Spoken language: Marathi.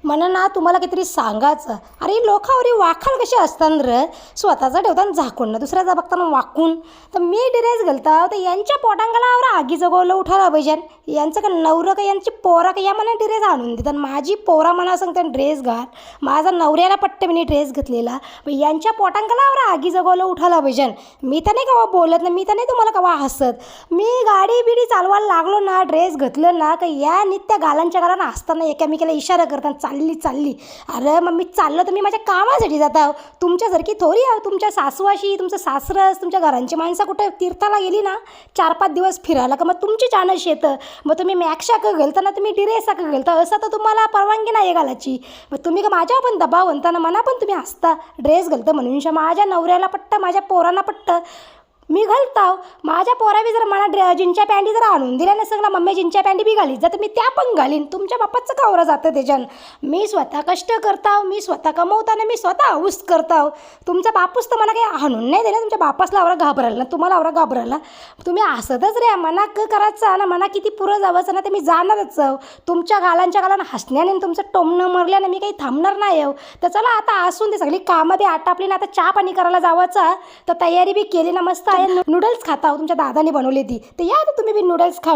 मला ना तुम्हाला काहीतरी सांगायचं. अरे लोकांवरी वाखाल कसे असतात र, स्वतःचा ठेवताना झाकून ना दुसऱ्याचा बघताना वाकून. तर मी ड्रेस घालता तर यांच्या पोटांगला आगी जगवलं उठायला पाहिजे. यांचं का नवरं का यांची पोरा का या मला ड्रेस आणून देतात. माझी पोरा मला सांगते ड्रेस घाल, माझा नवऱ्याला पट्टे मी ड्रेस घेतलेला, पण यांच्या पोटांगला आगी जगवलं उठायला पाहिजे. मी तर नाही कवा बोलत ना, मी तर नाही तुम्हाला कवा हसत. मी गाडी बिडी चालवायला लागलो ना, ड्रेस घेतलं ना का या नित्या गालांच्या गालांना असताना एकामेकीला इशारा करताना चालली. अरे मग मी चाललो तर मी माझ्या कामासाठी जाता. तुमच्यासारखी थोडी आहे. तुमच्या सासूवाशी तुमचं सासरस तुमच्या घरांची माणसं कुठं तीर्थाला गेली ना 4-5 दिवस फिरायला का मग तुमची चानस येतं. मग तुम्ही मॅक्शा का घालताना तुम्ही ड्रेसा का घालता, असं तर तुम्हाला परवानगी नाही घालायची. मग तुम्ही का माझ्यावर पण दबाव म्हणताना मना पण तुम्ही हसता ड्रेस घालतं म्हणून. माझ्या नवऱ्याला पट्टं, माझ्या पोरांना पट्टं, मी घालताव. माझ्या पोराबी जर मला जिनच्या पॅन्टी जर आणून दिल्या नसेल ना, मम्मी जिनच्या पॅन्टी बी घालीत जातं, मी त्या पण घालीन. तुमच्या बाप्पाचं कावरं जातं त्याच्यानं. मी स्वतः कष्ट करताव, मी स्वतः कमवताना मी स्वतः हाऊस करताव. तुमचा बापूस तर मला काही आणून नाही दिलं. तुमच्या बापासला आवरा घाबरायला ना, तुम्हाला आवरा घाबरायला. तुम्ही असतच रे, मना करायचं ना, मना किती पुरं जावंचं ना, ते मी जाणारच जाऊ. तुमच्या गालांच्या गालांना हसण्याने तुमचं टोमणं मरल्याने मी काही थांबणार नाही हो. तर चला आता असून ते सगळी कामं बी आटापली ना, आता चहा पाणी करायला जावाचं. तर तयारी बी केली ना, मस्त आहे. नूडल्स खाता तुमच्या दादाने बनवली ती, तर या तुम्ही बी नूडल्स खा.